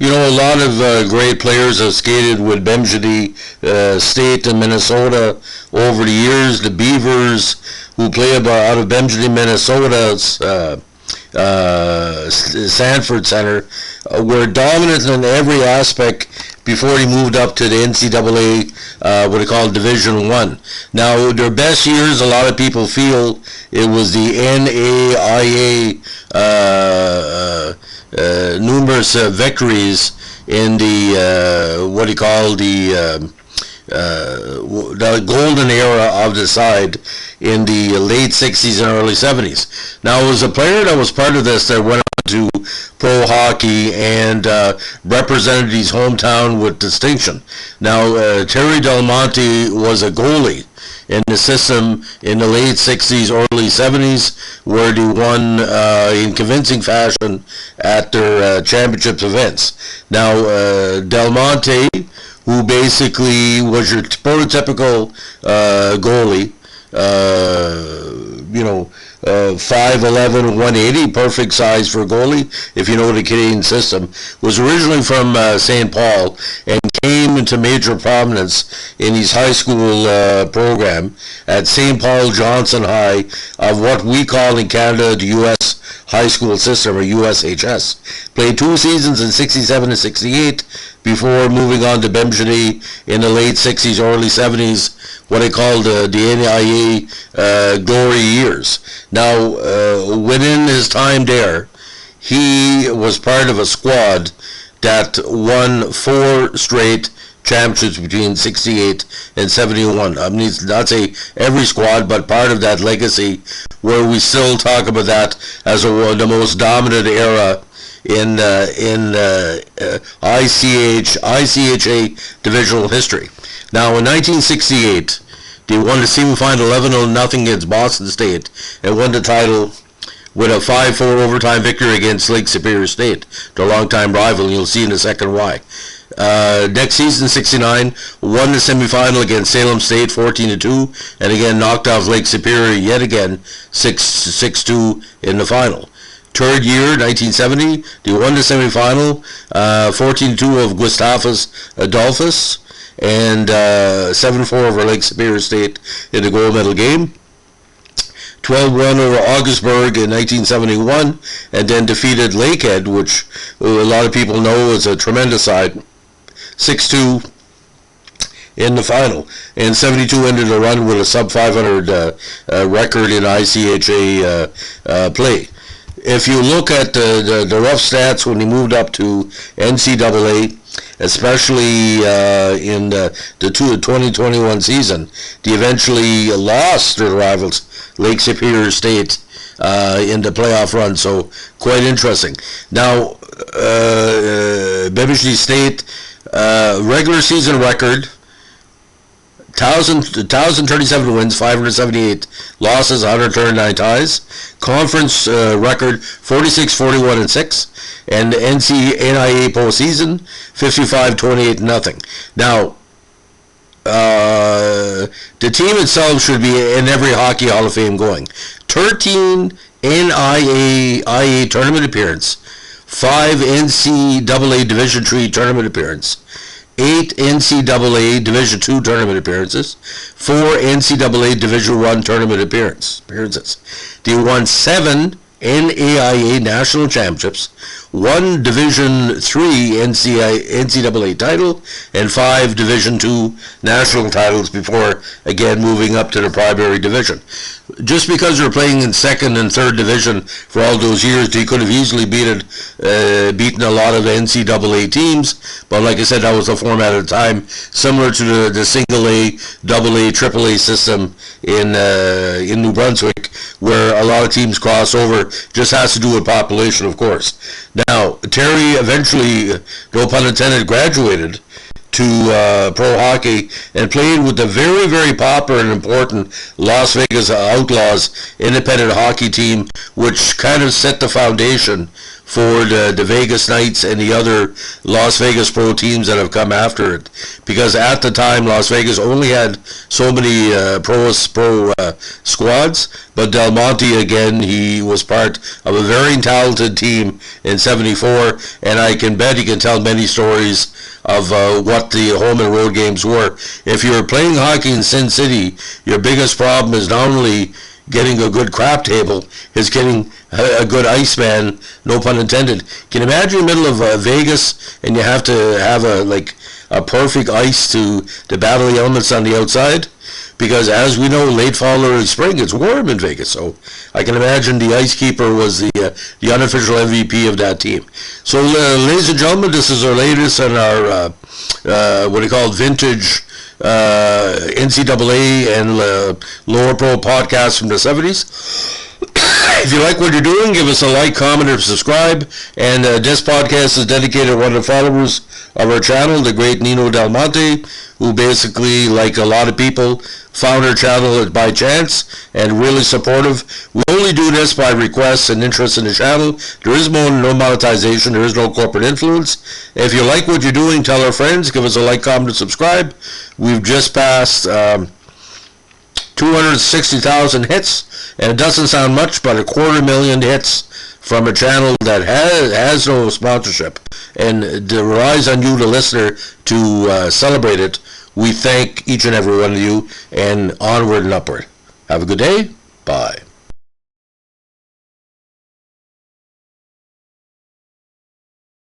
You know, a lot of great players have skated with Bemjidi State in Minnesota over the years. The Beavers, who play out of Bemjidi, Minnesota's Sanford Center, were dominant in every aspect before he moved up to the NCAA, what they call Division One. Now, their best years, a lot of people feel it was the NAIA numerous victories in the what do you call the golden era of the side in the late 60s and early 70s. Now, it was a player that was part of this that went on to pro hockey and represented his hometown with distinction. Now, Terry Delmonte was a goalie in the system in the late 60s, early 70s, where they won in convincing fashion at their championship events. Now, Delmonte, who basically was your prototypical goalie, 5'11", 180, perfect size for a goalie, if you know the Canadian system, was originally from St. Paul and came into major prominence in his high school program at St. Paul Johnson High of what we call in Canada the U.S. high school system, or USHS. Played 2 seasons in 67 and 68 before moving on to Bemjidi in the late 60s, early 70s, what they called the NAIA glory years. Now, within his time there, he was part of a squad that won 4 straight championships between 68 and 71. I mean, not say every squad, but part of that legacy, where we still talk about that as the most dominant era in ICHA divisional history. Now, in 1968, they won the semifinal 11-0 against Boston State and won the title with a 5-4 overtime victory against Lake Superior State, their longtime rival, and you'll see in a second why. Next season, 69, won the semifinal against Salem State 14-2, and again knocked off Lake Superior yet again 6-2 in the final. Third year, 1970, they won the semifinal 14-2 of Gustavus Adolphus, and 7-4 over Lake Superior State in the gold medal game. 12-1 over Augsburg in 1971, and then defeated Lakehead, which a lot of people know is a tremendous side, 6-2 in the final. And 72 ended the run with a sub-500 record in ICHA play. If you look at the rough stats when he moved up to NCAA, especially in the 2021 season, they eventually lost their rivals, Lake Superior State, in the playoff run, so quite interesting. Now, Bemjidi State, regular season record, 1,037 wins, 578 losses, 139 ties. Conference record 46-41-6, and NAIA postseason 55-28-0. Now, the team itself should be in every Hockey Hall of Fame going. 13 NAIA tournament appearance, 5 NCAA Division III tournament appearance, 8 NCAA Division II tournament appearances, 4 NCAA Division I tournament appearances. They won 7 NAIA national championships, 1 Division III NCAA title, and 5 Division II national titles before again moving up to the primary division. Just because you're playing in second and third division for all those years, they could have easily beaten a lot of the NCAA teams, but like I said, that was the format at the time, similar to the single A, double A, triple A system in New Brunswick, where a lot of teams cross over. Just has to do with population, of course. Now, Terry eventually, no pun intended, graduated to pro hockey and played with the very, very popular and important Las Vegas Outlaws independent hockey team, which kind of set the foundation for the Vegas Knights and the other Las Vegas pro teams that have come after it, because at the time Las Vegas only had so many pro squads. But Delmonte, again, he was part of a very talented team in '74, and I can bet he can tell many stories of what the home and road games were. If you're playing hockey in Sin City, your biggest problem is not only getting a good crap table, is getting a good ice man, no pun intended. Can you imagine in the middle of Vegas and you have to have a perfect ice to battle the elements on the outside? Because as we know, late fall, early spring, it's warm in Vegas. So I can imagine the ice keeper was the unofficial MVP of that team. So ladies and gentlemen, this is our latest and our what do you call it, vintage NCAA and lower pro podcast from the 70s. If you like what you're doing, give us a like, comment, or subscribe. And this podcast is dedicated to one of the followers of our channel, the great Nino Delmonte, who basically, like a lot of people, found our channel by chance and really supportive. We only do this by request and interest in the channel. There is no monetization. There is no corporate influence. If you like what you're doing, tell our friends. Give us a like, comment, and subscribe. We've just passed 260,000 hits, and it doesn't sound much, but 250,000 hits from a channel that has no sponsorship, and it relies on you, the listener, to celebrate it. We thank each and every one of you, and onward and upward. Have a good day. Bye.